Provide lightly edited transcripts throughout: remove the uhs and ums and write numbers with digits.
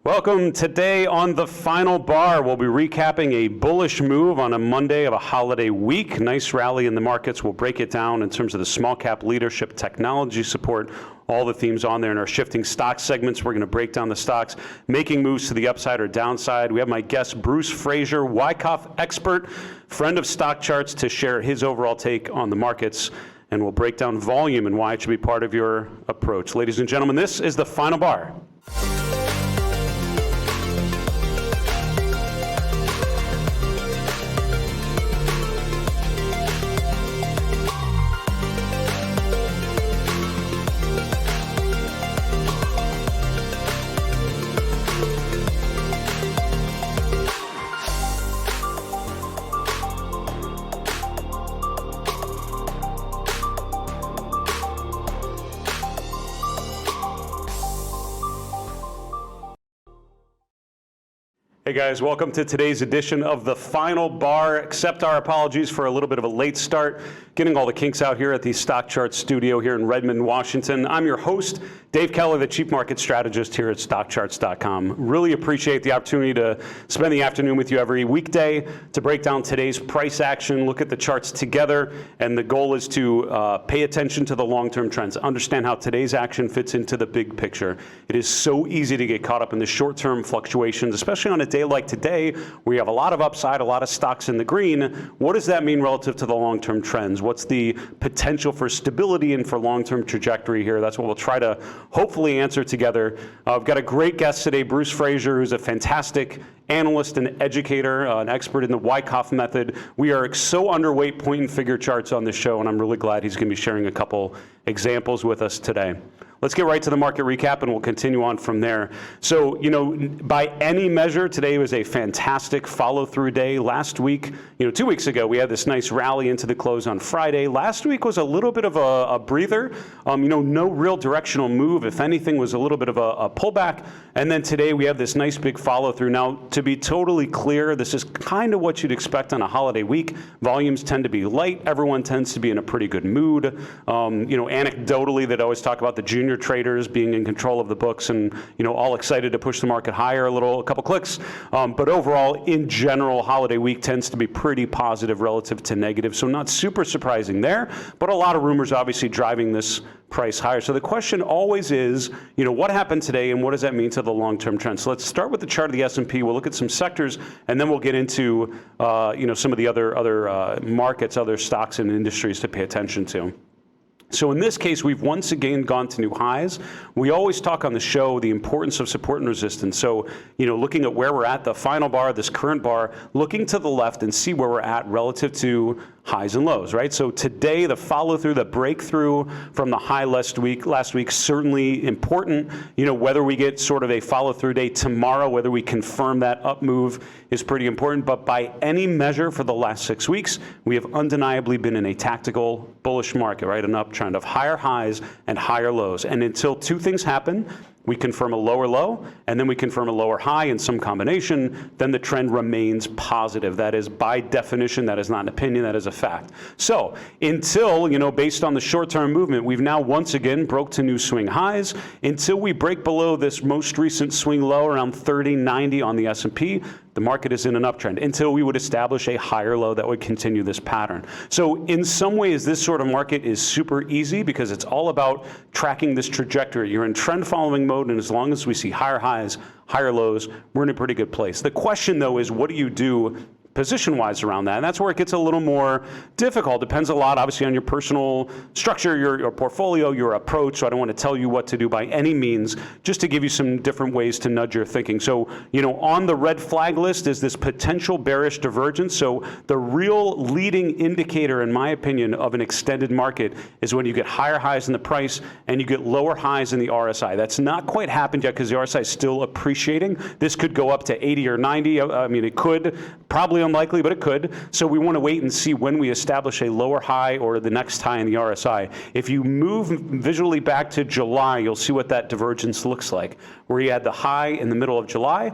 Welcome. Today on The Final Bar, we'll be recapping a bullish move on a Monday of a holiday week. Nice rally in the markets. We'll break it down in terms of the small cap leadership, technology support, all the themes on there in our shifting stock segments. We're going to break down the stocks, making moves to the upside or downside. We have my guest, Bruce Fraser, Wyckoff expert, friend of StockCharts, to share his overall take on the markets. And we'll break down volume and why it should be part of your approach. Ladies and gentlemen, this is The Final Bar. Hey guys, welcome to today's edition of The Final Bar. Accept our apologies for a little bit of a late start, getting all the kinks out here at the StockCharts studio here in Redmond, Washington. I'm your host, Dave Keller, the Chief Market Strategist here at StockCharts.com. Really appreciate the opportunity to spend the afternoon with you every weekday to break down today's price action, look at the charts together, and the goal is to pay attention to the long-term trends, understand how today's action fits into the big picture. It is so easy to get caught up in the short-term fluctuations, especially on a day like today, where you have a lot of upside, a lot of stocks in the green. What does that mean relative to the long-term trends? What's the potential for stability and for long-term trajectory here? That's what we'll try to hopefully answer together. I've got a great guest today, Bruce Fraser, who's a fantastic analyst and educator, an expert in the Wyckoff method. We are so underweight point and figure charts on this show, and I'm really glad he's going to be sharing a couple examples with us today. Let's get right to the market recap, and we'll continue on from there. So, by any measure, today was a fantastic follow-through day. Last week, 2 weeks ago, we had this nice rally into the close on Friday. Last week was a little bit of a breather. No real directional move. If anything, was a little bit of a pullback. And then today, we have this nice big follow-through. Now, to be totally clear, this is kind of what you'd expect on a holiday week. Volumes tend to be light. Everyone tends to be in a pretty good mood. Anecdotally, they'd always talk about the junior traders being in control of the books and all excited to push the market higher a couple clicks. But overall, in general, holiday week tends to be pretty positive relative to negative. So not super surprising there, but a lot of rumors obviously driving this price higher. So the question always is, what happened today and what does that mean to the long-term trend? So let's start with the chart of the S&P. We'll look at some sectors and then we'll get into some of the other markets, other stocks and industries to pay attention to. So in this case, we've once again gone to new highs. We always talk on the show the importance of support and resistance. So, looking at where we're at, the final bar, this current bar, looking to the left and see where we're at relative to highs and lows, right? So today, the follow-through, the breakthrough from the high last week, certainly important. Whether we get sort of a follow-through day tomorrow, whether we confirm that up move is pretty important. But by any measure for the last 6 weeks, we have undeniably been in a tactical bullish market, right? An uptrend of higher highs and higher lows. And until two things happen, we confirm a lower low, and then we confirm a lower high in some combination, then the trend remains positive. That is, by definition, that is not an opinion, that is a fact. So until, based on the short-term movement, we've now once again broke to new swing highs. Until we break below this most recent swing low around 30.90 on the S&P, the market is in an uptrend until we would establish a higher low that would continue this pattern. So in some ways, this sort of market is super easy because it's all about tracking this trajectory. You're in trend following mode, and as long as we see higher highs, higher lows, we're in a pretty good place. The question, though, is what do you do position-wise around that? And that's where it gets a little more difficult. Depends a lot, obviously, on your personal structure, your portfolio, your approach. So I don't want to tell you what to do by any means, just to give you some different ways to nudge your thinking. So, on the red flag list is this potential bearish divergence. So the real leading indicator, in my opinion, of an extended market is when you get higher highs in the price and you get lower highs in the RSI. That's not quite happened yet because the RSI is still appreciating. This could go up to 80 or 90. I mean, it could, probably unlikely, but it could. So we want to wait and see when we establish a lower high or the next high in the RSI. If you move visually back to July, you'll see what that divergence looks like, where you had the high in the middle of July,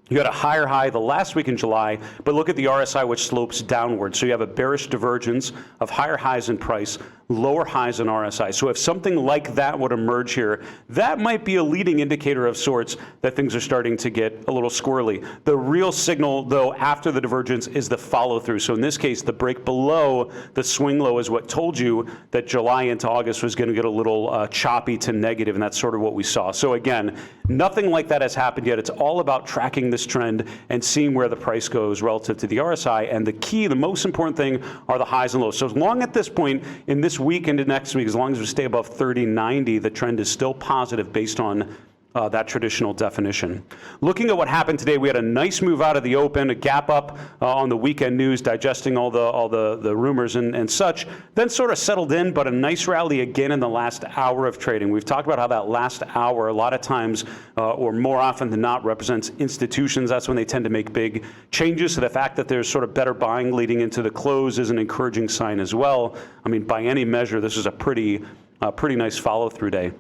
You had a higher high the last week in July, but look at the RSI, which slopes downward. So you have a bearish divergence of higher highs in price, lower highs in RSI. So if something like that would emerge here, that might be a leading indicator of sorts that things are starting to get a little squirrely. The real signal, though, after the divergence is the follow through. So in this case, the break below the swing low is what told you that July into August was going to get a little choppy to negative, and that's sort of what we saw. So again, nothing like that has happened yet. It's all about tracking this trend and seeing where the price goes relative to the RSI. And the key, the most important thing, are the highs and lows. So as long at this point in this week into next week, as long as we stay above 30.90, the trend is still positive based on that traditional definition. Looking at what happened today, we had a nice move out of the open, a gap up on the weekend news, digesting all the rumors and such, then sort of settled in, but a nice rally again in the last hour of trading. We've talked about how that last hour, a lot of times, or more often than not, represents institutions. That's when they tend to make big changes. So the fact that there's sort of better buying leading into the close is an encouraging sign as well. I mean, by any measure, this is a pretty nice follow-through day.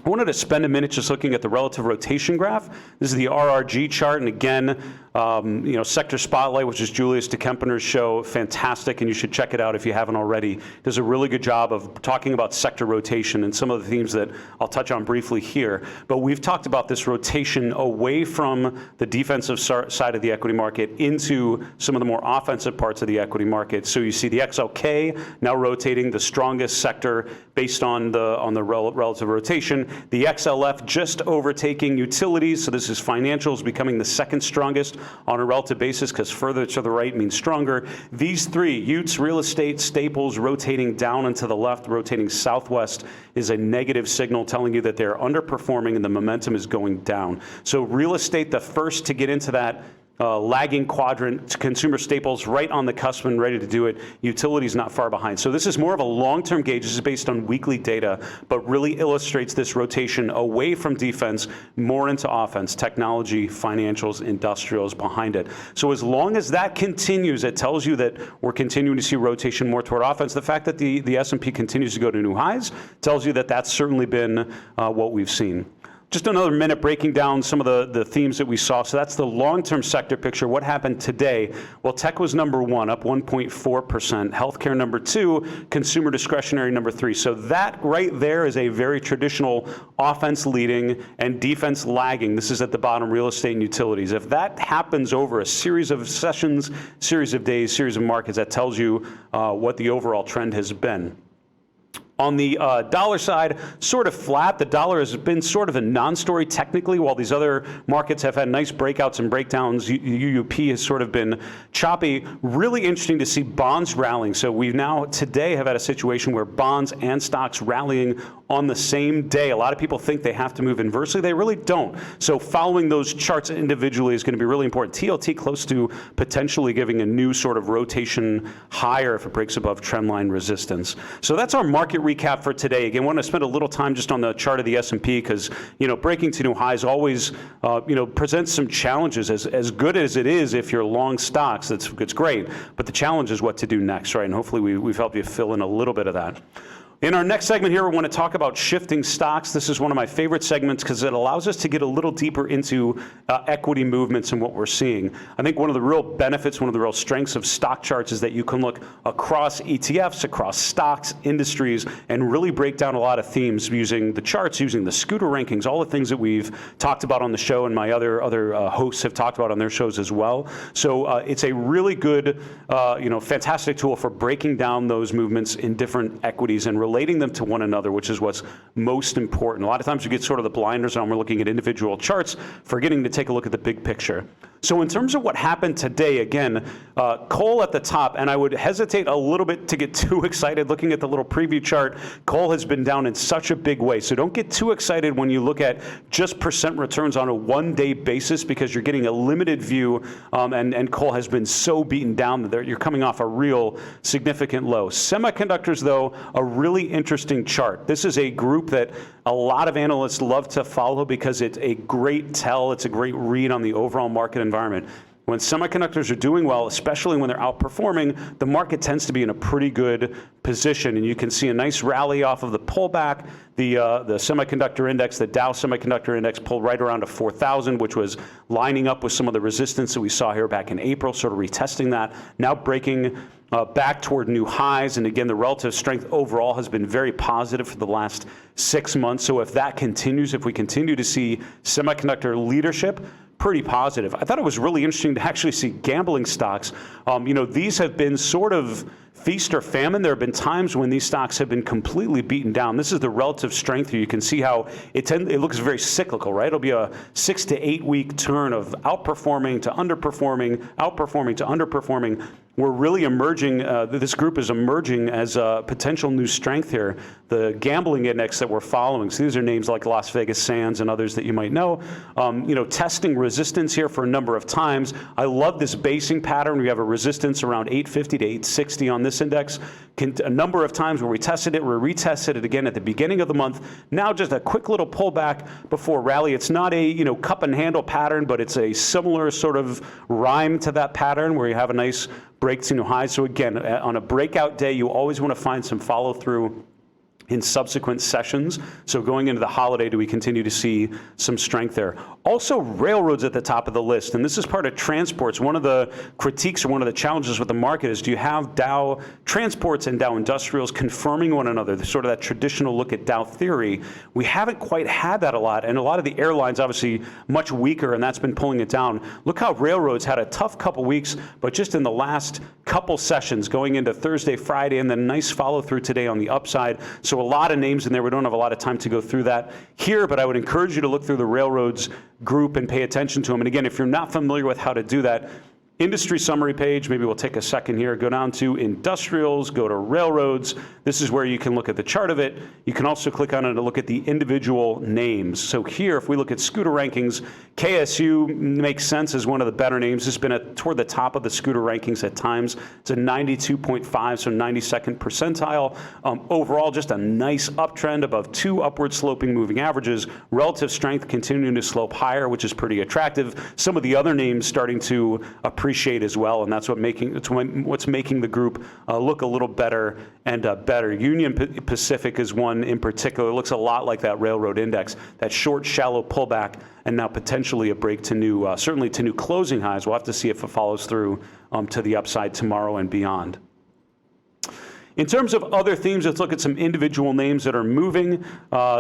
I wanted to spend a minute just looking at the relative rotation graph. This is the RRG chart, and again, Sector Spotlight, which is Julius de Kempener's show, fantastic, and you should check it out if you haven't already. Does a really good job of talking about sector rotation and some of the themes that I'll touch on briefly here. But we've talked about this rotation away from the defensive side of the equity market into some of the more offensive parts of the equity market. So you see the XLK now rotating, the strongest sector based on the relative rotation. The XLF just overtaking utilities, so this is financials becoming the second strongest on a relative basis because further to the right means stronger. These three, Utes, real estate, staples, rotating down and to the left, rotating southwest, is a negative signal telling you that they're underperforming and the momentum is going down. So real estate, the first to get into that lagging quadrant, consumer staples right on the cusp and ready to do it, utilities not far behind. So this is more of a long-term gauge. This is based on weekly data, but really illustrates this rotation away from defense, more into offense, technology, financials, industrials behind it. So as long as that continues, it tells you that we're continuing to see rotation more toward offense. The fact that the S&P continues to go to new highs tells you that that's certainly been what we've seen. Just another minute breaking down some of the themes that we saw. So that's the long-term sector picture. What happened today? Well, tech was number one, up 1.4%. Healthcare number two, consumer discretionary number three. So that right there is a very traditional offense leading and defense lagging. This is at the bottom, real estate and utilities. If that happens over a series of sessions, series of days, series of markets, that tells you what the overall trend has been. On the dollar side, sort of flat. The dollar has been sort of a non-story technically, while these other markets have had nice breakouts and breakdowns. UUP has sort of been choppy. Really interesting to see bonds rallying. So we now today have had a situation where bonds and stocks rallying on the same day. A lot of people think they have to move inversely. They really don't. So following those charts individually is going to be really important. TLT close to potentially giving a new sort of rotation higher if it breaks above trendline resistance. So that's our market recap for today. Again, I want to spend a little time just on the chart of the S&P because, breaking to new highs always, presents some challenges. As good as it is if you're long stocks, it's great. But the challenge is what to do next, right? And hopefully we've helped you fill in a little bit of that. In our next segment here, we want to talk about shifting stocks. This is one of my favorite segments because it allows us to get a little deeper into equity movements and what we're seeing. I think one of the real benefits, one of the real strengths of stock charts is that you can look across ETFs, across stocks, industries, and really break down a lot of themes using the charts, using the scooter rankings, all the things that we've talked about on the show and my other hosts have talked about on their shows as well. So it's a really good, fantastic tool for breaking down those movements in different equities and relating them to one another, which is what's most important. A lot of times we get sort of the blinders on, we're looking at individual charts, forgetting to take a look at the big picture. So in terms of what happened today, again, coal at the top, and I would hesitate a little bit to get too excited looking at the little preview chart. Coal has been down in such a big way, so don't get too excited when you look at just percent returns on a one-day basis because you're getting a limited view, and coal has been so beaten down that you're coming off a real significant low. Semiconductors, though, a really interesting chart. This is a group that a lot of analysts love to follow because it's a great tell, it's a great read on the overall market environment. when semiconductors are doing well, especially when they're outperforming, the market tends to be in a pretty good position. And you can see a nice rally off of the pullback. The semiconductor index, the Dow Semiconductor Index, pulled right around to 4,000, which was lining up with some of the resistance that we saw here back in April, sort of retesting that. Now breaking back toward new highs. And again, the relative strength overall has been very positive for the last 6 months. So if that continues, if we continue to see semiconductor leadership, pretty positive. I thought it was really interesting to actually see gambling stocks. These have been sort of feast or famine. There have been times when these stocks have been completely beaten down. This is the relative strength here. You can see how it looks very cyclical, right? It'll be a 6 to 8 week turn of outperforming to underperforming, outperforming to underperforming. We're really emerging, this group is emerging as a potential new strength here. The gambling index that we're following, so these are names like Las Vegas Sands and others that you might know, testing resistance here for a number of times. I love this basing pattern. We have a resistance around 850 to 860 on this index. A number of times where we tested it, we retested it again at the beginning of the month. Now just a quick little pullback before rally. It's not a cup and handle pattern, but it's a similar sort of rhyme to that pattern where you have a nice break to new highs. So again, on a breakout day, you always want to find some follow through in subsequent sessions. So going into the holiday, do we continue to see some strength there? Also, railroads at the top of the list, and this is part of transports. One of the critiques or one of the challenges with the market is, do you have Dow transports and Dow industrials confirming one another? Sort of that traditional look at Dow theory. We haven't quite had that a lot, and a lot of the airlines obviously much weaker, and that's been pulling it down. Look how railroads had a tough couple weeks, but just in the last couple sessions going into Thursday, Friday, and then nice follow through today on the upside. So a lot of names in there. We don't have a lot of time to go through that here, but I would encourage you to look through the railroads group and pay attention to them. And again, if you're not familiar with how to do that, industry summary page, maybe we'll take a second here, go down to industrials, go to railroads. This is where you can look at the chart of it. You can also click on it to look at the individual names. So here, if we look at scooter rankings, KSU makes sense as one of the better names. It's been toward the top of the scooter rankings at times. It's a 92.5, so 92nd percentile. Overall, just a nice uptrend above 2 upward sloping moving averages. Relative strength continuing to slope higher, which is pretty attractive. Some of the other names starting to appreciate as well, and that's what's making the group look a little better and better. Union Pacific is one in particular. It looks a lot like that railroad index, that short, shallow pullback, and now potentially a break to new, certainly to new closing highs. We'll have to see if it follows through to the upside tomorrow and beyond. In terms of other themes, let's look at some individual names that are moving.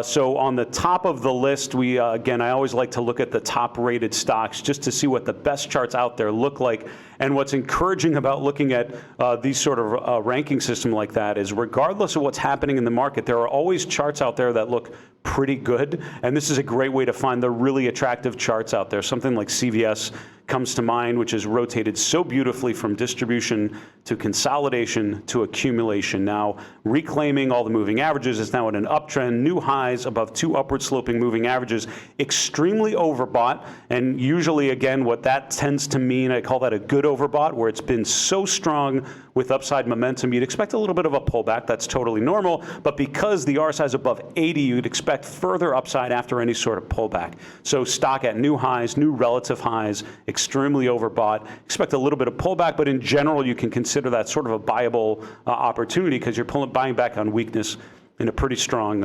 So on the top of the list, again, I always like to look at the top-rated stocks just to see what the best charts out there look like. And what's encouraging about looking at these sort of ranking system like that is, regardless of what's happening in the market, there are always charts out there that look pretty good. And this is a great way to find the really attractive charts out there. Something like CVS comes to mind, which has rotated so beautifully from distribution to consolidation to accumulation. Now reclaiming all the moving averages, is now at an uptrend, new highs above 2 upward sloping moving averages, extremely overbought. And usually, again, what that tends to mean, I call that a good overbought, where it's been so strong with upside momentum, you'd expect a little bit of a pullback. That's totally normal. But because the RSI is above 80, you'd expect further upside after any sort of pullback. So stock at new highs, new relative highs, extremely overbought. Expect a little bit of pullback, but in general, you can consider that sort of a buyable opportunity because you're buying back on weakness in a pretty strong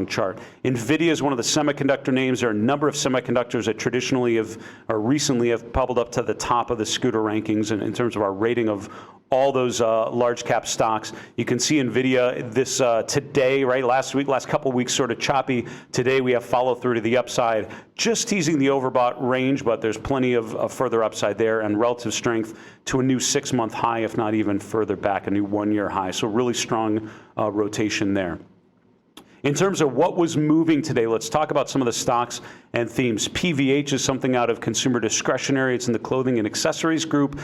chart. NVIDIA is one of the semiconductor names. There are a number of semiconductors that traditionally recently have bubbled up to the top of the scooter rankings in terms of our rating of all those large cap stocks. You can see NVIDIA this today, right? Last couple weeks sort of choppy. Today we have follow through to the upside, just teasing the overbought range, but there's plenty of further upside there and relative strength to a new 6-month high, if not even further back, a new 1-year high. So really strong rotation there. In terms of what was moving today, let's talk about some of the stocks and themes. PVH is something out of consumer discretionary. It's in the clothing and accessories group.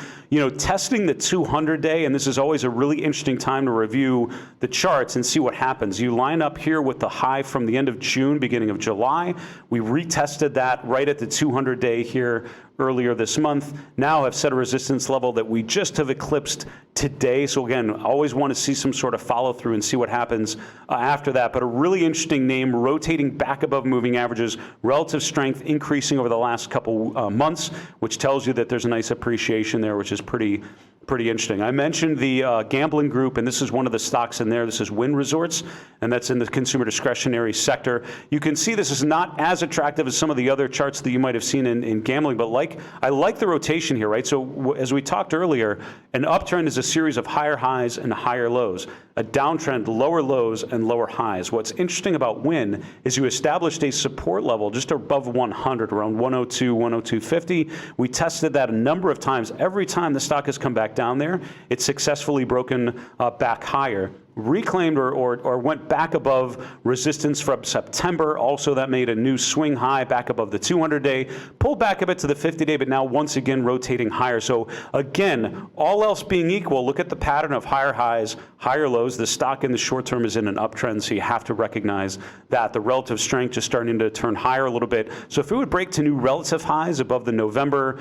Testing the 200-day, and this is always a really interesting time to review the charts and see what happens. You line up here with the high from the end of June, beginning of July. We retested that right at the 200-day here earlier this month. Now have set a resistance level that we just have eclipsed today. So again, always want to see some sort of follow through and see what happens after that. But a really interesting name, rotating back above moving averages, relative relative strength increasing over the last couple months, which tells you that there's a nice appreciation there, which is pretty interesting. I mentioned the gambling group, and this is one of the stocks in there. This is Wynn Resorts, and that's in the consumer discretionary sector. You can see this is not as attractive as some of the other charts that you might have seen in gambling, but I like the rotation here, right? So as we talked earlier, an uptrend is a series of higher highs and higher lows. A downtrend, lower lows and lower highs. What's interesting about Wynn is you established a support level just above 100, around 102, 102.50. We tested that a number of times. Every time the stock has come back down there, it's successfully broken back higher. Reclaimed or went back above resistance from September. Also, that made a new swing high back above the 200-day, pulled back a bit to the 50-day, but now once again rotating higher. So again, all else being equal, look at the pattern of higher highs, higher lows. The stock in the short term is in an uptrend, so you have to recognize that. The relative strength just starting to turn higher a little bit. So if it would break to new relative highs above the November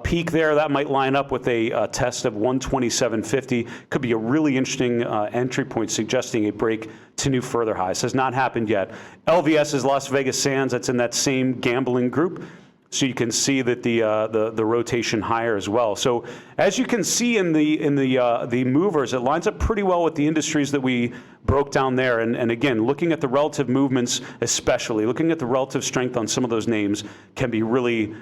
peak there, that might line up with a test of 127.50. Could be a really interesting entry point, suggesting a break to new further highs. Has not happened yet. LVS is Las Vegas Sands. That's in that same gambling group. So you can see that the rotation higher as well. So as you can see in the movers, it lines up pretty well with the industries that we broke down there. And again, looking at the relative movements, especially looking at the relative strength on some of those names, can be really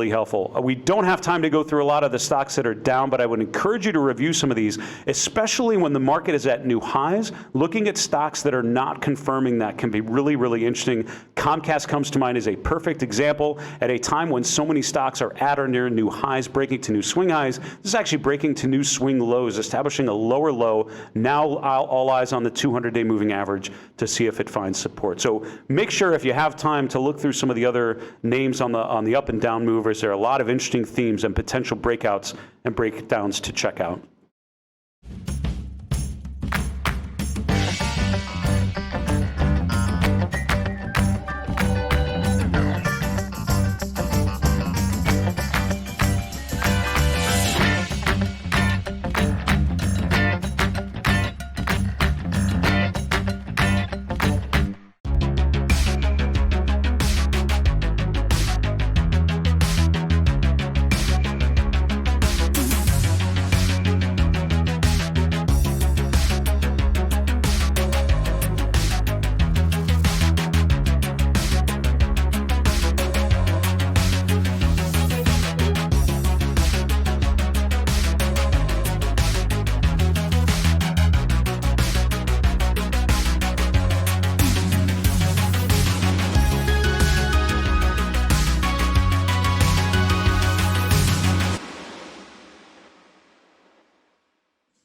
helpful. We don't have time to go through a lot of the stocks that are down, but I would encourage you to review some of these, especially when the market is at new highs. Looking at stocks that are not confirming that can be really interesting. Comcast comes to mind as a perfect example. At a time when so many stocks are at or near new highs, breaking to new swing highs, this is actually breaking to new swing lows, establishing a lower low. Now all eyes on the 200-day moving average to see if it finds support. So make sure, if you have time, to look through some of the other names on the up and down movers. There are a lot of interesting themes and potential breakouts and breakdowns to check out.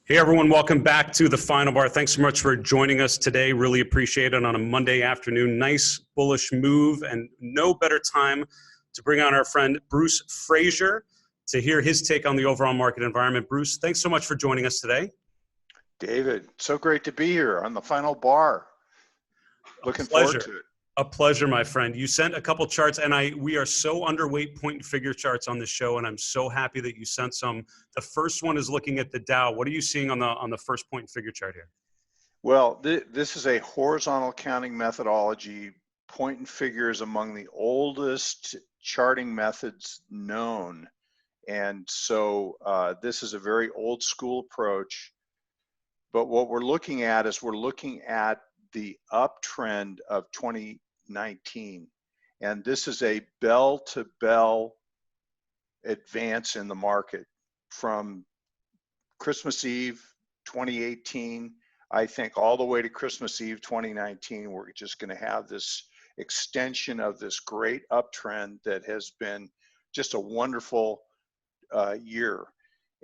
Hey everyone, welcome back to the Final Bar. Thanks so much for joining us today. Really appreciate it on a Monday afternoon. Nice bullish move, and no better time to bring on our friend Bruce Fraser to hear his take on the overall market environment. Bruce, thanks so much for joining us today. David, so great to be here on the Final Bar. Looking forward to it. A pleasure, my friend. You sent a couple charts, and we are so underweight point and figure charts on this show, and I'm so happy that you sent some. The first one is looking at the Dow. What are you seeing on the first point and figure chart here? Well, this is a horizontal counting methodology. Point and figure is among the oldest charting methods known, and so this is a very old school approach. But what we're looking at is the uptrend of 2019, and this is a bell-to-bell advance in the market from Christmas Eve 2018, I think, all the way to Christmas Eve 2019. We're just going to have this extension of this great uptrend that has been just a wonderful year.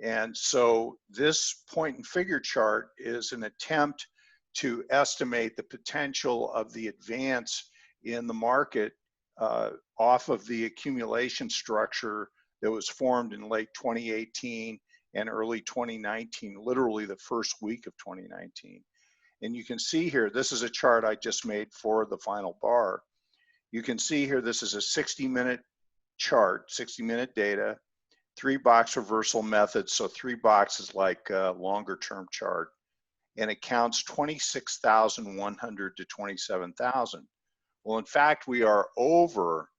And so this point and figure chart is an attempt to estimate the potential of the advance in the market off of the accumulation structure that was formed in late 2018 and early 2019, literally the first week of 2019. And you can see here, this is a chart I just made for the Final Bar. You can see here, this is a 60-minute chart, 60-minute data, 3-box reversal method. So 3 boxes like a longer-term chart. And it counts 26,100 to 27,000. Well, in fact, we are over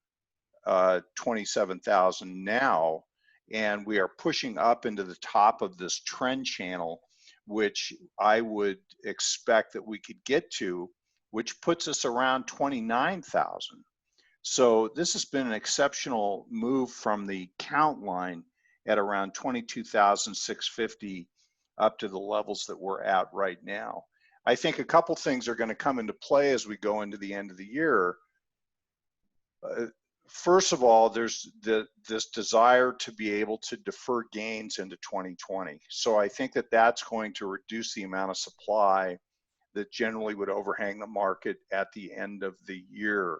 27,000 now, and we are pushing up into the top of this trend channel, which I would expect that we could get to, which puts us around 29,000. So this has been an exceptional move from the count line at around 22,650 up to the levels that we're at right now. I think a couple things are going to come into play as we go into the end of the year. First of all, there's this desire to be able to defer gains into 2020. So I think that that's going to reduce the amount of supply that generally would overhang the market at the end of the year.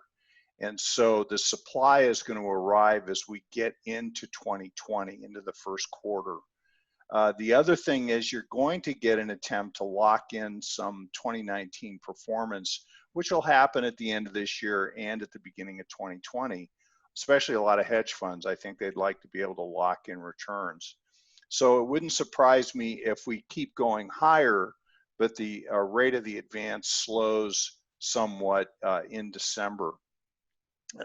And so the supply is going to arrive as we get into 2020, into the first quarter. The other thing is you're going to get an attempt to lock in some 2019 performance, which will happen at the end of this year and at the beginning of 2020, especially a lot of hedge funds. I think they'd like to be able to lock in returns. So it wouldn't surprise me if we keep going higher, but the rate of the advance slows somewhat in December.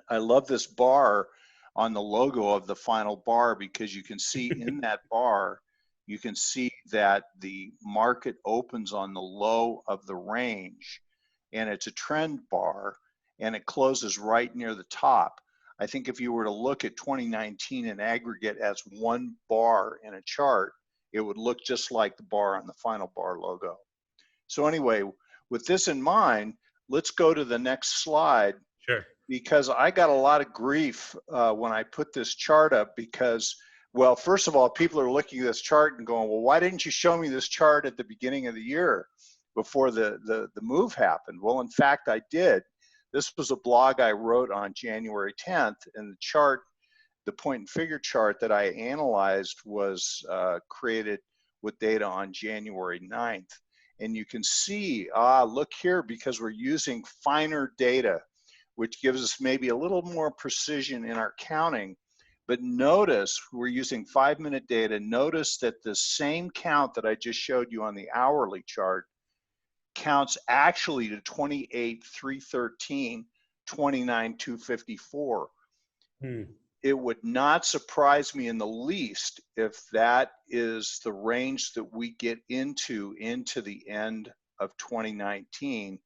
I love this bar on the logo of the final bar, because you can see in that bar, you can see that the market opens on the low of the range, and it's a trend bar, and it closes right near the top. I think if you were to look at 2019 in aggregate as one bar in a chart, it would look just like the bar on the final bar logo. So anyway, with this in mind, let's go to the next slide. Sure. Because I got a lot of grief when I put this chart up, because, well, first of all, people are looking at this chart and going, well, why didn't you show me this chart at the beginning of the year before the move happened? Well, in fact, I did. This was a blog I wrote on January 10th, and the chart, the point and figure chart that I analyzed was created with data on January 9th. And you can see, look here, because we're using finer data, which gives us maybe a little more precision in our counting. But notice we're using 5-minute data. Notice that the same count that I just showed you on the hourly chart counts actually to 28,313, 29,254. It would not surprise me in the least if that is the range that we get into the end of 2019,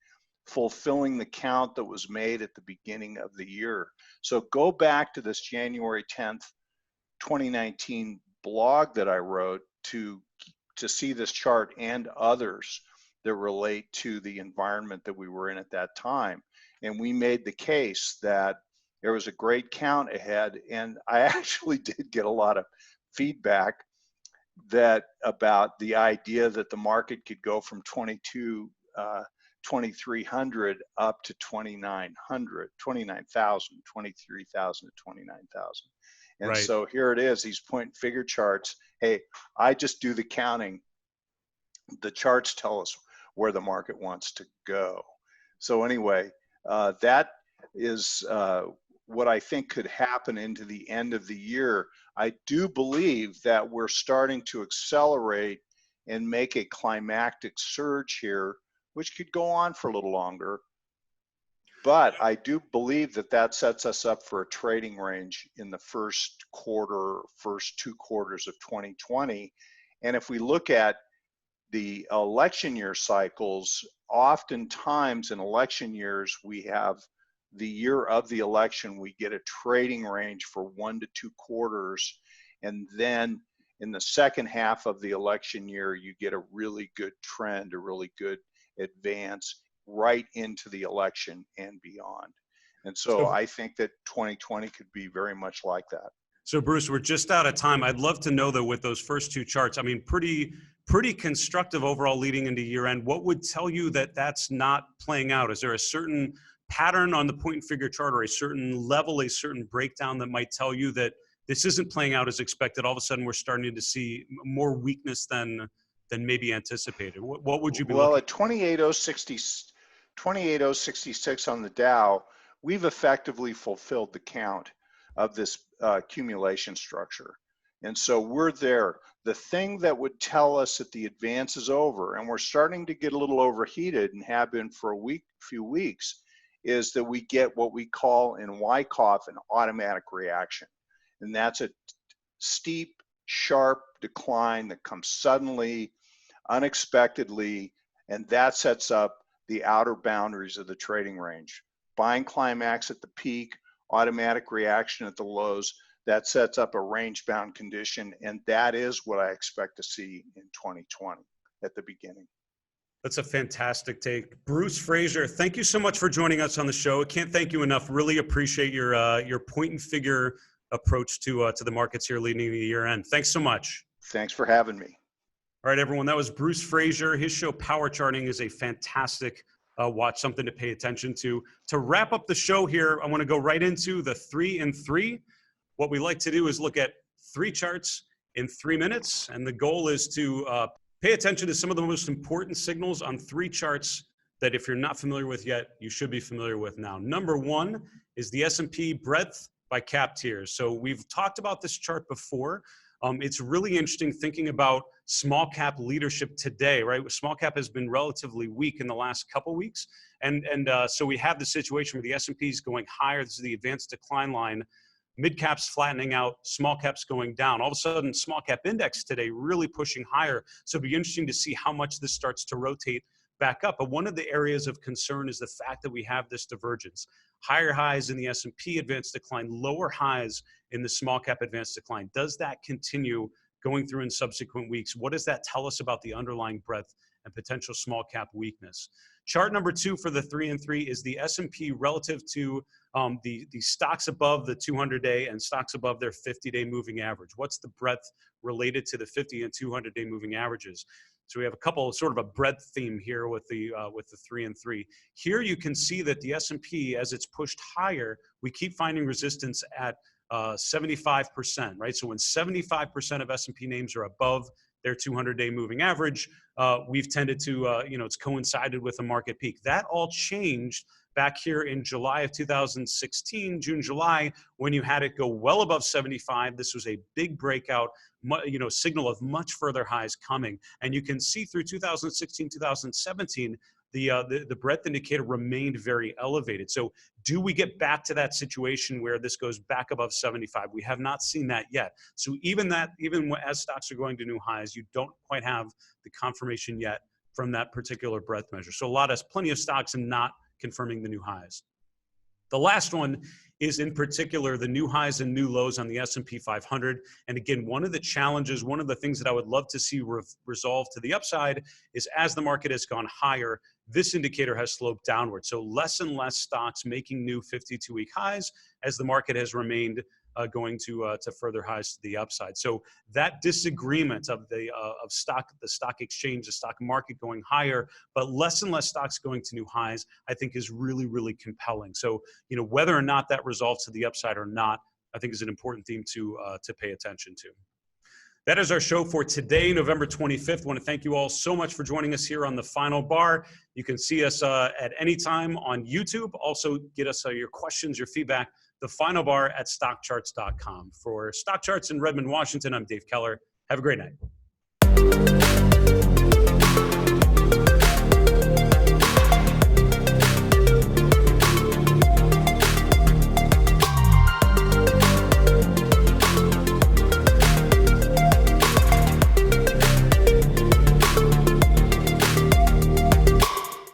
fulfilling the count that was made at the beginning of the year. So go back to this January 10th, 2019 blog that I wrote to see this chart and others that relate to the environment that we were in at that time. And we made the case that there was a great count ahead, and I actually did get a lot of feedback about the idea that the market could go from 2,300 up to 29,000, 23,000 to 29,000. And Right. so here it is, these point and figure charts. Hey, I just do the counting. The charts tell us where the market wants to go. So anyway, that is what I think could happen into the end of the year. I do believe that we're starting to accelerate and make a climactic surge here, which could go on for a little longer. But I do believe that that sets us up for a trading range in the first quarter, first 2 quarters of 2020. And if we look at the election year cycles, oftentimes in election years, we have the year of the election, we get a trading range for 1 to 2 quarters. And then in the second half of the election year, you get a really good trend, a really good advance right into the election and beyond. And so I think that 2020 could be very much like that. So Bruce, we're just out of time. I'd love to know though, with those first 2 charts, I mean, pretty constructive overall leading into year end. What would tell you that that's not playing out? Is there a certain pattern on the point and figure chart, or a certain level, a certain breakdown that might tell you that this isn't playing out as expected? All of a sudden we're starting to see more weakness than maybe anticipated. What would you be looking at 28,066 on the Dow, we've effectively fulfilled the count of this accumulation structure. And so we're there. The thing that would tell us that the advance is over, and we're starting to get a little overheated and have been for a few weeks, is that we get what we call in Wyckoff an automatic reaction. And that's a steep, sharp decline that comes suddenly, unexpectedly, and that sets up the outer boundaries of the trading range. Buying climax at the peak, automatic reaction at the lows, that sets up a range-bound condition, and that is what I expect to see in 2020 at the beginning. That's a fantastic take. Bruce Fraser, thank you so much for joining us on the show. I can't thank you enough. Really appreciate your point and figure approach to the markets here leading to the year end. Thanks so much. Thanks for having me. All right, everyone. That was Bruce Fraser. His show, Power Charting, is a fantastic watch, something to pay attention to. To wrap up the show here, I want to go right into the 3 and 3. What we like to do is look at 3 charts in 3 minutes, and the goal is to pay attention to some of the most important signals on 3 charts that if you're not familiar with yet, you should be familiar with now. Number 1 is the S&P breadth by cap tiers. So we've talked about this chart before. It's really interesting thinking about small cap leadership today, right? Small cap has been relatively weak in the last couple weeks. And so we have the situation where the S&P is going higher. This is the advanced decline line. Mid caps flattening out, small caps going down. All of a sudden, small cap index today really pushing higher. So it'll be interesting to see how much this starts to rotate back up. But one of the areas of concern is the fact that we have this divergence. Higher highs in the S&P advanced decline, lower highs in the small cap advanced decline. Does that continue going through in subsequent weeks? What does that tell us about the underlying breadth and potential small cap weakness? Chart number 2 for the 3 and 3 is the S&P relative to the stocks above the 200-day and stocks above their 50-day moving average. What's the breadth related to the 50 and 200-day moving averages? So we have a couple sort of a breadth theme here with the 3 and 3. Here you can see that the S&P, as it's pushed higher, we keep finding resistance at 75%, right? So when 75% of S&P names are above their 200-day moving average, we've tended to, it's coincided with a market peak. That all changed back here in July of 2016, June, July, when you had it go well above 75. This was a big breakout, signal of much further highs coming. And you can see through 2016, 2017, the breadth indicator remained very elevated. So do we get back to that situation where this goes back above 75? We have not seen that yet. So even as stocks are going to new highs, you don't quite have the confirmation yet from that particular breadth measure. So plenty of stocks and not confirming the new highs. The last one is in particular the new highs and new lows on the S&P 500. And again, one of the challenges, one of the things that I would love to see resolved to the upside is as the market has gone higher, this indicator has sloped downward. So less and less stocks making new 52-week highs as the market has remained going to further highs to the upside. So that disagreement of the stock exchange, the stock market going higher, but less and less stocks going to new highs, I think is really, really compelling. So, whether or not that resolves to the upside or not, I think is an important theme to pay attention to. That is our show for today, November 25th. I want to thank you all so much for joining us here on The Final Bar. You can see us at any time on YouTube. Also, get us your questions, your feedback, The Final Bar at StockCharts.com. For StockCharts in Redmond, Washington, I'm Dave Keller. Have a great night.